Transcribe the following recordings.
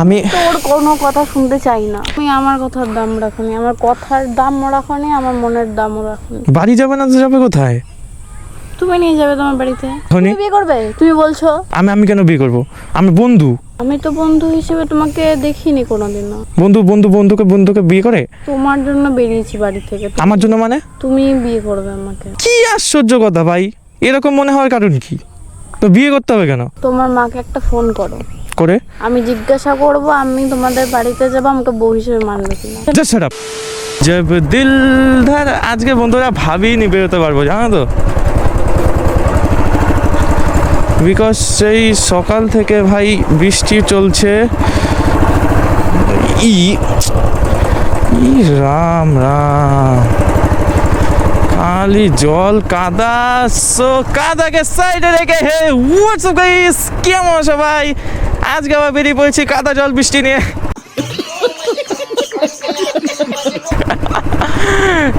আমি তোর কোনো কথা শুনতে চাই না। আমি আমার কথার দাম রাখনি, আমার কথার দাম রাখনি, আমার মনের দামও রাখনি। বাড়ি যাবে না তো যাবে কোথায়? তুমি নিয়ে যাবে তোমার বাড়িতে। ধনী? তুমি বিয়ে করবে তুমি বলছো? আমি কেন বিয়ে করব? আমি বন্ধু। আমি তো বন্ধু হিসেবে তোমাকে দেখিনি কোনোদিনও। বন্ধুকে বিয়ে করে? তোমার জন্য বেরিয়েছি বাড়ি থেকে। আমার জন্য মানে? তুমি বিয়ে করবে আমাকে। কি আশ্চর্য কথা ভাই, এরকম মনে হওয়ার কারণ কি? তো বিয়ে করতে হবে কেন? তোমার মাকে একটা ফোন করো, করে আমি জিজ্ঞাসা করব আমি তোমাদের বাড়িতে যাবো, আমাকে বউ হিসেবে মানবে কিনা। Just shut up. জব দিল ধর, আজকে বন্ধুরা ভাবিনি বেরোতে পারবো, জানো তো, বিকজ সেই সকাল থেকে ভাই বৃষ্টি চলছে। ই ই রাম রাম, খালি জল কাদা। সো কাদাকে সাইডে রেখে হে হোয়াটসঅ্যাপ গাইস, কেমন সবাই? আজকে আবার বেরিয়ে পড়েছি কাদা জল বৃষ্টি নিয়ে।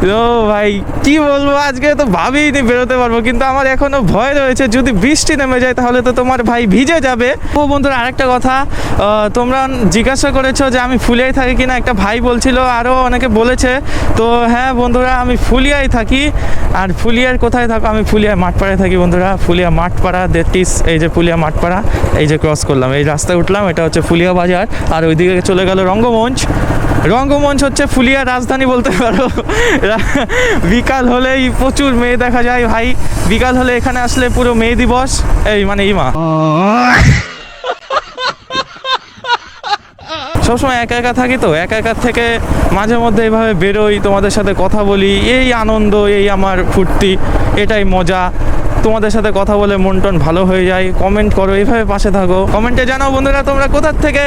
তো ভাই কি বলবো, আজকে তো ভাবিনি বেরোতে পারবো, কিন্তু আমার এখনো ভয় রয়েছে যদি বৃষ্টি নেমে যায় তাহলে তো তোমার ভাই ভিজে যাবে। ও বন্ধুরা আরেকটা কথা, তোমরা জিজ্ঞাসা করেছো যে আমি ফুলিয়ায় থাকি কিনা, একটা ভাই বলছিল, আরও অনেকে বলেছে। তো হ্যাঁ বন্ধুরা, আমি ফুলিয়ায় থাকি। আর ফুলিয়ার কোথায় থাকো? আমি ফুলিয়া মাঠপাড়ায় থাকি বন্ধুরা। ফুলিয়া মাঠপাড়া, দ্যাট ইজ এই যে ফুলিয়া মাঠপাড়া, এই যে ক্রস করলাম, এই রাস্তায় উঠলাম, এটা হচ্ছে ফুলিয়া বাজার। আর ওইদিকে চলে গেল রঙ্গমঞ্চ। রঙ্গমঞ্চ হচ্ছে ফুলিয়ার রাজধানী বলতে পারো। বিকাল হলেই প্রচুর মেয়ে দেখা যায় ভাই। বিকাল হলে এখানে আসলে পুরো মেয়ে দিবস, এই মানে ইমা। সবসময় একা একা থাকি, তো একা একা থেকে মাঝে মধ্যে এইভাবে বেরোই, তোমাদের সাথে কথা বলি, এই আনন্দ, এই আমার ফুর্তি, এটাই মজা। তোমাদের সাথে কথা বলে মন টন ভালো হয়ে যায়। কমেন্ট করো, এইভাবে পাশে থাকো, কমেন্টে জানাও বন্ধুরা তোমরা কোথা থেকে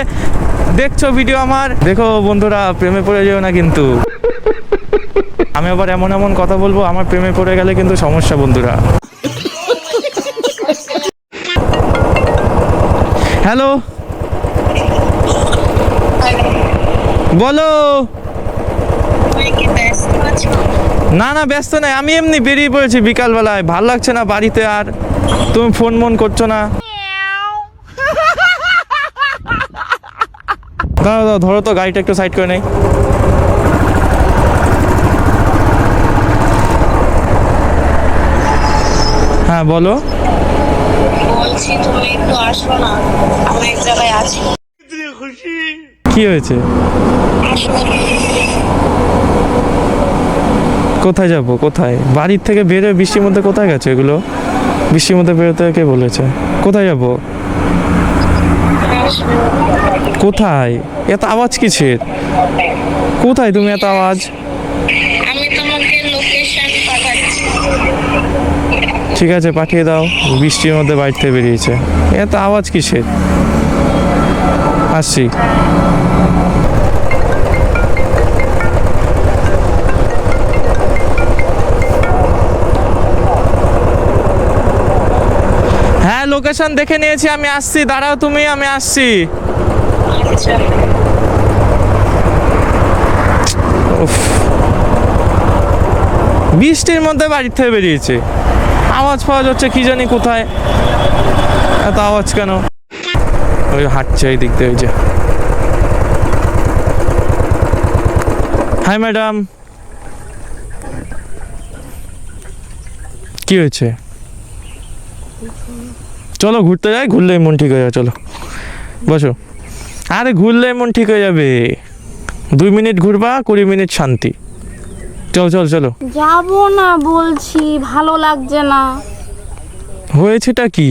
দেখছো ভিডিও আমার। দেখো বন্ধুরা, প্রেমে পড়ে যেও না কিন্তু। আমি আবার এমন এমন কথা বলবো, আমার প্রেমে পড়ে গেলে কিন্তু সমস্যা বন্ধুরা। হ্যালো, বলো। না না ব্যস্ত নাই, আমি এমনি বেরিয়ে পড়েছি বিকালবেলায়, ভাল লাগছে না বাড়িতে আর। তুমি ফোন মন করছো না। দাঁড়াও দাঁড়াও, ধরো তো গাড়িটা একটু সাইড করে নেই। হ্যাঁ বলো। বলছি তুমি একটু আসো না, আমি এক জায়গায় আছি। কি হয়েছে? আসো। কোথায় যাব? কোথায়? বাড়ির থেকে বেরোয় বৃষ্টির মধ্যে কোথায় গেছে এগুলো? বৃষ্টির মধ্যে বেরোতে কে বলেছে? কোথায় যাব? কোথায়? এত আওয়াজ কিসের? কোথায় তুমি? এত আওয়াজ? আমি তোমাকে লোকেশন পাঠাচ্ছি। ঠিক আছে পাঠিয়ে দাও। বৃষ্টির মধ্যে বাড়ি থেকে বেরিয়েছে, এত আওয়াজ কিসের? আসছি। হ্যাঁ লোকেশন দেখে নিয়েছি, আমি আসছি, দাঁড়াও তুমি, আমি আসছি। আচ্ছা। উফ, বৃষ্টির মধ্যে বাড়ি থেকে বেরিয়েছে, আওয়াজ পাওয়া যাচ্ছে কি জানি কোথায়, এত আওয়াজ কেন? ওই হাঁটছে এই দিক দিয়ে, ওই যে। হাই ম্যাডাম, কি হয়েছে? চলো ঘুরতে যাই, ঘুরলেই মন ঠিক হয়ে যাবে, চলো বসো। আরে ঘুরলেই মন ঠিক হয়ে যাবে, 2 মিনিট ঘুরবা, 20 মিনিট শান্তি। চলো চলো চলো। যাবো না বলছি, ভালো লাগছে না। হয়েছেটা কি?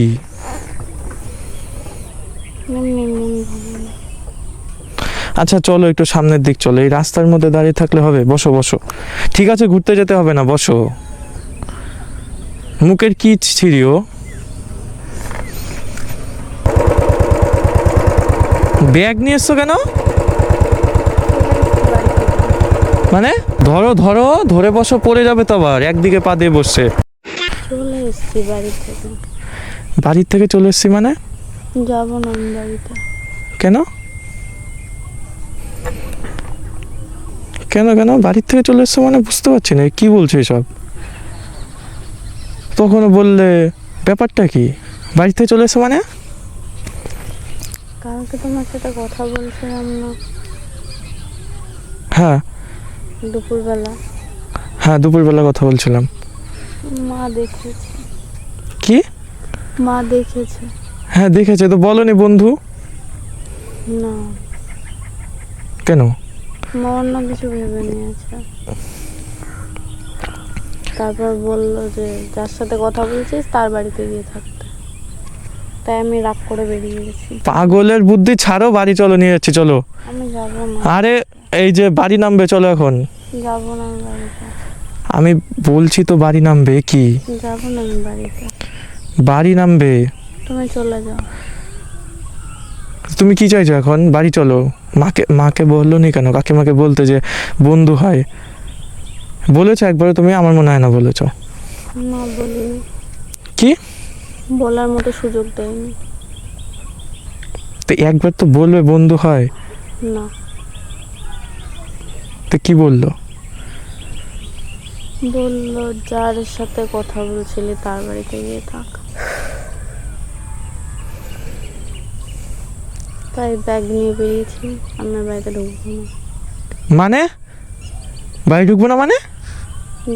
আচ্ছা চলো একটু সামনের দিক চলো, এই রাস্তার মধ্যে দাঁড়িয়ে থাকলে হবে? বসো বসো। ঠিক আছে ঘুরতে যেতে হবে না, বসো। মুখের কি ছিড়িও? ব্যাগ নিয়ে এসছো কেন? মানে ধরো ধরো, ধরে বসো, পড়ে যাবে তো আবার, একদিকে পা দিয়ে বসছে। চলে এসছি বাড়ি থেকে। বাড়ির থেকে চলে এসছি মানে? যাবো না আমি বাড়িতে। কেন কেন কেন বাড়ির থেকে চলে এসছো মানে? বুঝতে পারছি না কি বলছো এসব। তখনও বললে ব্যাপারটা কি? বাড়ি থেকে চলে এসছো মানে? কালকে তোমার সাথে কথা বলছিলাম না হ্যাঁ দুপুরবেলা, হ্যাঁ দুপুরবেলা কথা বলছিলাম। মা দেখেছে। কি? মা দেখেছে। হ্যাঁ দেখেছে তো, বলনি বন্ধু? না, কেন? মা অন্য কিছু ভেবে নিয়েছে। তারপর বললো যে যার সাথে কথা বলছিস তার বাড়িতে গিয়ে থাকতে, তাই আমি রাগ করে বেরিয়ে গেছি। পাগলের বুদ্ধি ছাড়ো, বাড়ি চলো, নিয়ে যাচ্ছি চলো। আমি যাবো না। আরে এই যে বাড়ি নামবে, চলো এখন। যাবো না আমি বাড়িতে। আমি বলছি তো বাড়ি নামবে। কি যাবো না আমি বাড়িতে। বাড়ি নামবে? তুমি চলে যাও। তুমি কি চাইছো এখন? বাড়ি চলো। মাকে বললো নি কেন? কাকিমাকে বলতে যে বন্ধু হয়, বলেছো একবার তুমি? আমার মনে হয় না বলেছো। না বলিনি। কি? বলার মতো সুযোগ দেয়নি। তো একবার তো বলবে বন্ধু হয়। না, তো কি বললো? বললো যার সাথে কথা বলছিলি তার বাড়িতে গিয়ে থাক। তাই ব্যাগ নিয়ে বেরিয়েছি। আমার বাড়িতে ঢুকবো না। মানে বাড়ি ঢুকবো না মানে?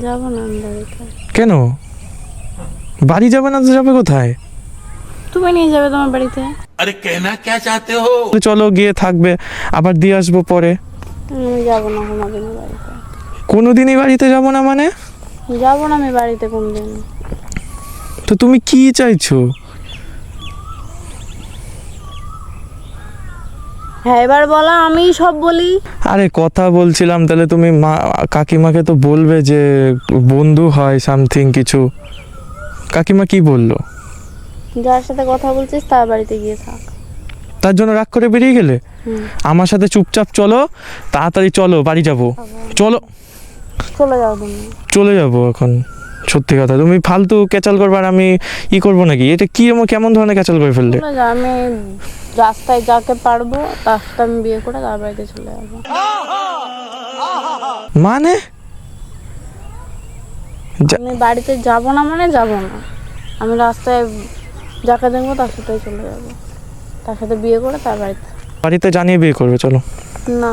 যাবো না আমি বাড়িতে। কেন বাড়ি যাবে না? তো যাবে কোথায়? তুমি নিয়ে যাবে তোমার বাড়িতে। अरे कहना क्या चाहते हो? তো চলো, গিয়ে থাকবে, আবার দিয়ে আসবো পরে। আমি যাবো না কোনোদিনও বাড়িতে। কোনোদিনই বাড়িতে যাবো না মানে? যাবো না আমি বাড়িতে কোনদিন। তো তুমি কি চাইছো? হ্যাঁ এবার বলা, আমি সব বলি। আরে কথা বলছিলাম, তাহলে তুমি কাকিমাকে তো বলবে যে বন্ধু হয় সামথিং কিছু। কাকিমা কি বললো? যার সাথে কথা বলছিস তার বাড়িতে গিয়ে থাক। তার জন্য রাগ করে বেরিয়ে গেলে? হুম। আমার সাথে চুপচাপ চলো, তাড়াতাড়ি চলো, বাড়ি যাবো। চলো। চলে যাও তুমি। চলে যাবো এখন। সত্যি কথা, তুমি ফালতু ক্যাচাল করবে আর আমি ই করবো নাকি? এটা কি কেমন ধরনের ক্যাচাল করে ফেললে? চলে যাও। আমি রাস্তায় যাকে পারবো তার সাথে আমি বিয়ে করে তার বাড়িতে চলে যাবো। মানে আমি বাড়িতে যাবো না মানে যাবো না। আমি রাস্তায় যাকে দেখবো তার সাথেই চলে যাবো, তার সাথে বিয়ে করে তার বাড়িতে। বাড়িতে জানিয়ে বিয়ে করবে? চলো। না,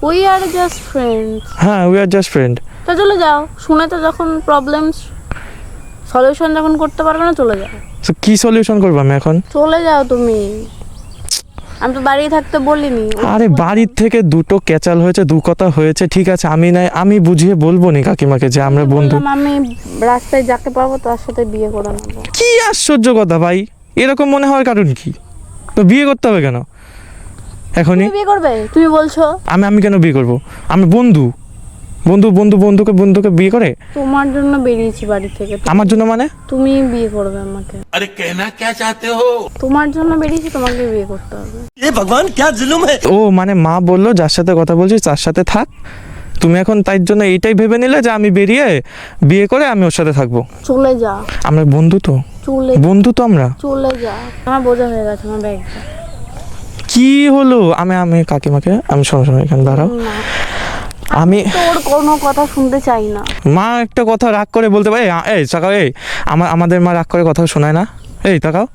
উই আর জাস্ট ফ্রেন্ডস। হ্যাঁ, উই আর জাস্ট ফ্রেন্ড। তো চলে যাও। শুনে তো যখন প্রবলেমস সলিউশন যখন করতে পারবে না, চলে যাও। তো কি সলিউশন করবো আমি এখন? চলে যাও তুমি। আমি তো বাড়ি থাকতে বলিনি। আরে বাড়ির থেকে দুটো ক্যাচাল হয়েছে, দু কথা হয়েছে, ঠিক আছে, আমি বুঝিয়ে বলবো নি কাকিমাকে যে আমরা বন্ধু। বললাম আমি রাস্তায় যাকে পাবো তার সাথে বিয়ে করে নেবো। কি আশ্চর্য কথা ভাই, এরকম মনে হওয়ার কারণ কি? তো বিয়ে করতে হবে কেন এখনই? তুমি বিয়ে করবে? তুমি বলছো। আমি কেন বিয়ে করব? আমি বন্ধুকে বিয়ে করে? তোমার জন্য বেরিয়েছি বাড়ি থেকে। আমার জন্য মানে? তুমি বিয়ে করবে আমাকে। अरे कहना क्या चाहते हो? তোমার জন্য বেরিয়েছি, তোমাকে বিয়ে করতে হবে। ये भगवान क्या जुल्म है? ও মানে মা বললো যার সাথে কথা বলছিস তার সাথে থাক, তুমি এখন তাই জন্য এইটাই ভেবে নিলে যে আমি বেরিয়ে বিয়ে করে আমি ওর সাথে থাকবো? চলে যা। আমরা বন্ধু তো, আমরা। চলে যা। আমার বোঝা হয়ে গেছে আমার ব্যাগটা। কি হলো? আমি কাকিমাকে আমি সরাসরি এখানে দাঁড়াও। না, আমি তোর কোনো কথা শুনতে চাই না। মা একটা কথা রাগ করে বলতে পারে? এই তাকাও, আমাদের মা রাগ করে কথা শোনায় না। তাকাও,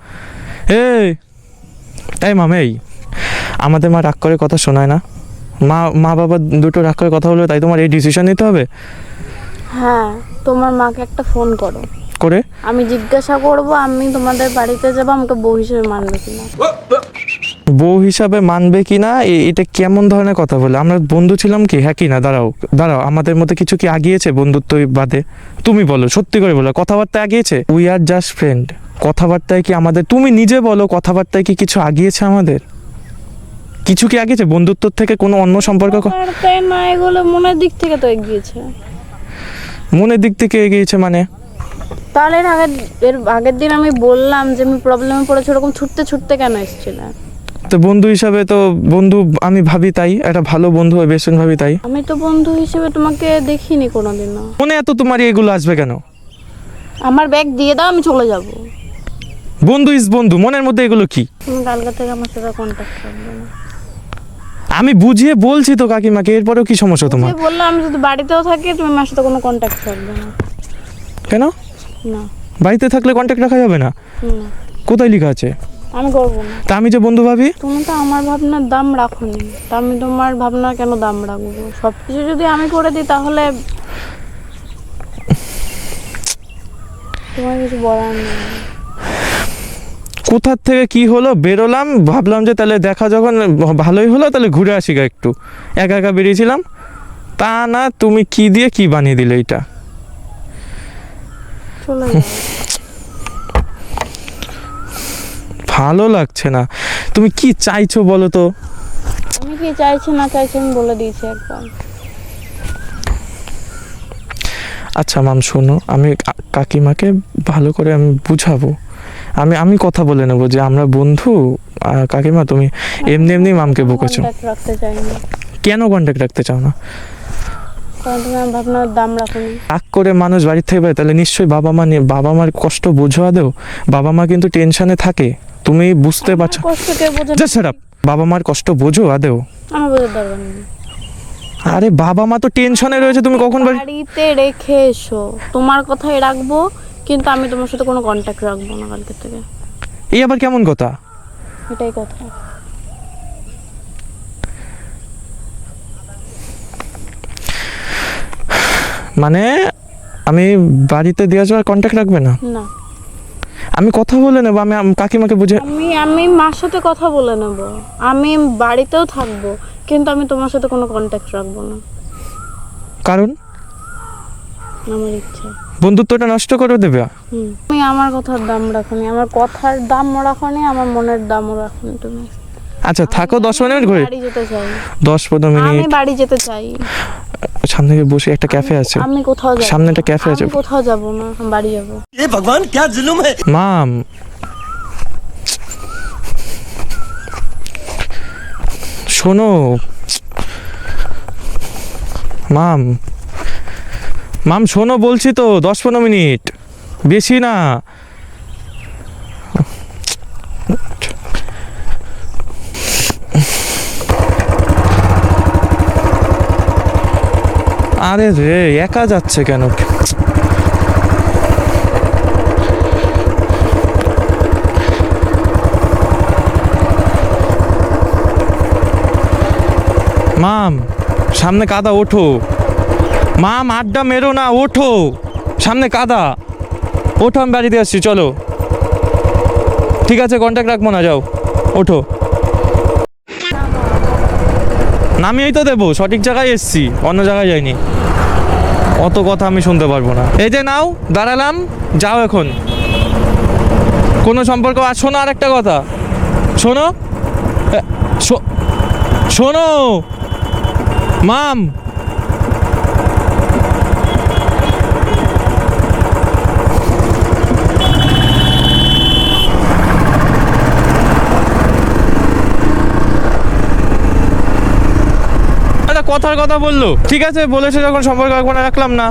মাম, আমাদের মা রাগ করে কথা শোনায় না। মা বাবা দুটো রাগ করে কথা বলবে, তাই তোমার এই ডিসিশন নিতে হবে? হ্যাঁ, তোমার মাকে একটা ফোন করো। করে আমি জিজ্ঞাসা করব আমি তোমাদের বাড়িতে যাবো, আমাকে বউ হিসেবে মানবে কিনা। বউ হিসাবে মানবে কিনা? এটা কেমন ধরনের কথা বলে? আমরা বন্ধু ছিলাম কি? হ্যাঁ কি না? দাঁড়াও, আমাদের মধ্যে কিছু কি আগিয়েছে বন্ধুত্ব বাদে? তুমি বলো, সত্যি করে বলো, কথাবার্তা আগিয়েছে? We are just friend. কথাবার্তায় কি আমাদের, তুমি নিজে বলো, কথাবার্তায় কি কিছু আগিয়েছে আমাদের? কিছু কি আগিয়েছে? বন্ধুত্ব থেকে কোনো অন্য সম্পর্ক? তাই না, এগুলো মনের দিক থেকে তো এগিয়েছে। মনের দিক থেকে এগিয়েছে মানে? তাহলে এর আগের দিন আমি বললাম যে আমি প্রবলেমে পড়েছি, ওরকম ছুটতে কেন এসেছিলেন? তো বন্ধু হিসাবে তো বন্ধু আমি ভাবি, তাই একটা ভালো বন্ধু হয় বেস্ট ফ্রেন্ড ভাবি, তাই। আমি তো বন্ধু হিসেবে তোমাকে দেখিনি কোনোদিনও। মনে এত তোমার এগুলো আসবে কেন? আমার ব্যাগ দিয়ে দাও, আমি চলে যাব। বন্ধু ইজ বন্ধু, মনের মধ্যে এগুলো কি? তুমি কালকে থেকে আমার সাথে কন্ট্যাক্ট করবে না। আমি বুঝিয়ে বলছি তো কাকিমাকে, এরপরেও কি সমস্যা তোমার? বললাম আমি যদি বাড়িতেও থাকি তুমি আমার সাথে কোনো কন্ট্যাক্ট রাখবে না। কেন? না। বাড়িতে থাকলে কন্ট্যাক্ট রাখা যাবে না? না। কোথায় লেখা আছে? আমি করবো না। তা আমি যে বন্ধু ভাবি, তুমি তো আমার ভাবনার দাম রাখোনি, তা আমি তোমার ভাবনার কেন দাম রাখবো? সব কিছু যদি আমি করে দিই তাহলে তোমার কিছু বলার নেই। কোথার থেকে কি হলো বেরোলাম, ভাবলাম যে তাহলে দেখা যখন ভালোই হলো তাহলে ঘুরে আসি গা একটু, একা একা বেরিয়েছিলাম। তা না, তুমি কি দিয়ে কি বানিয়ে দিলে এটা। চলে যাও। ভালো লাগছে না। তুমি কি চাইছো বলো তো? আমি কি চাইছি না চাইছি আমি বলে দিয়েছি একবার। আচ্ছা মাম শোনো, আমি কাকিমাকে ভালো করে আমি বুঝাবো, আমি কথা বলে নেবো যে আমরা বন্ধু। কাকিমা তুমি এমনি এমনি মামকে বকেছো। কন্ট্যাক্ট রাখতে চাই না। কেন কন্ট্যাক্ট রাখতে চাও না? কারণ তুমি আমার ভাবনার দাম রাখোনি। রাগ করে মানুষ বাড়ির থেকে বেরোয়, তাহলে নিশ্চয়ই বাবা মা নিয়ে বাবা মার কষ্ট বোঝো আদেও? বাবা মা কিন্তু টেনশনে থাকে, তুমি বুঝতে পারছো? আমার কষ্ট কেউ বোঝে না। Just shut up. বাবা মার কষ্ট বোঝো আদেও? আমার বোঝার দরকার নেই। আরে বাবা মা তো টেনশনে রয়েছে, তুমি কখন বাড়িতে রেখে এসো, তোমার কথাই রাখবো, কিন্তু আমি তোমার সাথে কোনো কন্ট্যাক্ট রাখবো না কালকে থেকে। এই আবার কেমন কথা? এটাই কথা। মানে আমি বাড়িতে দিয়ে আসবো আর কন্ট্যাক্ট রাখবে না? না, আমি কথা বলে নেবো, আমি কাকিমাকে বুঝে। আমি মার সাথে কথা বলে নেব, আমি বাড়িতেও থাকবো, কিন্তু আমি তোমার সাথে কোনো কন্ট্যাক্ট রাখবো না। কারণ আমার ইচ্ছা। বন্ধুত্বটা নষ্ট করে দেবে। তুমি আমার কথার দাম রাখোনি, আমার কথার দাম রাখোনি, আমার মনের দামও রাখোনি তুমি। আচ্ছা থাকো 10-15 মিনিট ঘুরে। বাড়ি যেতে চাই। 10-15 আমি মিনিট বাড়ি যেতে চাই। সামনে গিয়ে বসে, একটা ক্যাফে আছে আমি কোথাও যাব সামনে, না। একটা ক্যাফে আছে। আমি কোথাও যাব না, আমি বাড়ি যাব। ये भगवान क्या जुल्म है। মাম শোনো, মাম মাম শোনো বলছি তো, 10-15 মিনিট, বেশি না। আরে রে, একা যাচ্ছে কেন? মাম সামনে কাদা, ওঠো। মাম আড্ডা মেরো না, ওঠো, সামনে কাদা, ওঠো, আমি বাড়িতে আসছি, চলো। ঠিক আছে, কন্ট্যাক্ট রাখবো না, যাও, ওঠো। নামিয়েই তো দেবো, সঠিক জায়গায় এসছি, অন্য জায়গায় যাইনি। অত কথা আমি শুনতে পারবো না। এই যে নাও, দাঁড়ালাম, যাও এখন। কোনো সম্পর্ক। আর শোনো, আর একটা কথা শোনো, শোনো মাম, কথার কথা বললো, ঠিক আছে বলেছে যখন সম্পর্ক রাখবো না, রাখলাম না।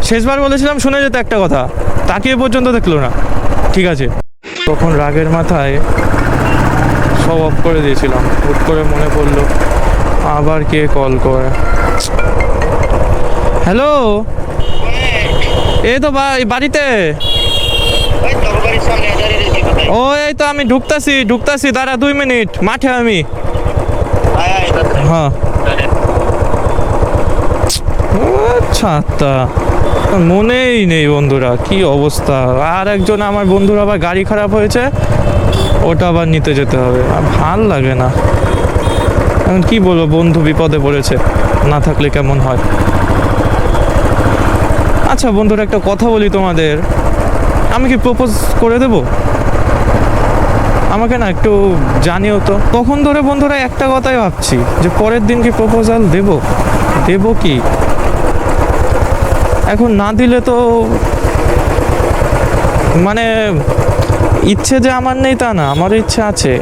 শেষবার বলেছিলাম শুনে যেতে একটা কথা, তাকিয়ে পর্যন্ত দেখলো না। ঠিক আছে, তখন রাগের মাথায় সব অফ করে দিয়েছিলাম। হুট করে মনে পড়লো আবার কে কল করে। হ্যালো, এই তো বাড়িতে। ও এই তো আমি ঢুকতাছি, দাঁড়া 2 মিনিট, মাঠে আমি। হ্যাঁ আচ্ছা, তা মনেই নেই বন্ধুরা, কি অবস্থা। আর একজন আমার বন্ধুর আবার গাড়ি খারাপ হয়েছে, ওটা আবার নিতে যেতে হবে। আর ভাল লাগে না এখন, কি বলবো, বন্ধু বিপদে পড়েছে, না থাকলে কেমন হয়। আচ্ছা বন্ধুরা, একটা কথা বলি তোমাদের, আমি কি প্রপোজ করে দেব? আমাকে না একটু জানিও তো। তখন ধরে বন্ধুরা একটা কথাই ভাবছি যে পরের দিন কি প্রপোজাল দেব কি। এখন না দিলে তো মানে ইচ্ছে যে আমার নেই তা না, আমারও ইচ্ছে আছে।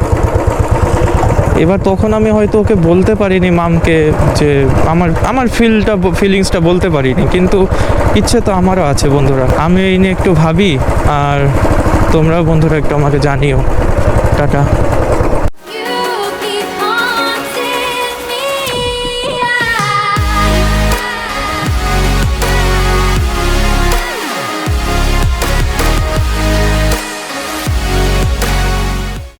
এবার তখন আমি হয়তো ওকে বলতে পারিনি, মামকে, যে আমার ফিলিংসটা বলতে পারিনি, কিন্তু ইচ্ছে তো আমারও আছে বন্ধুরা। আমি এই নিয়ে একটু ভাবি, আর তোমরাও বন্ধুরা একটু আমাকে জানিও। টাটা।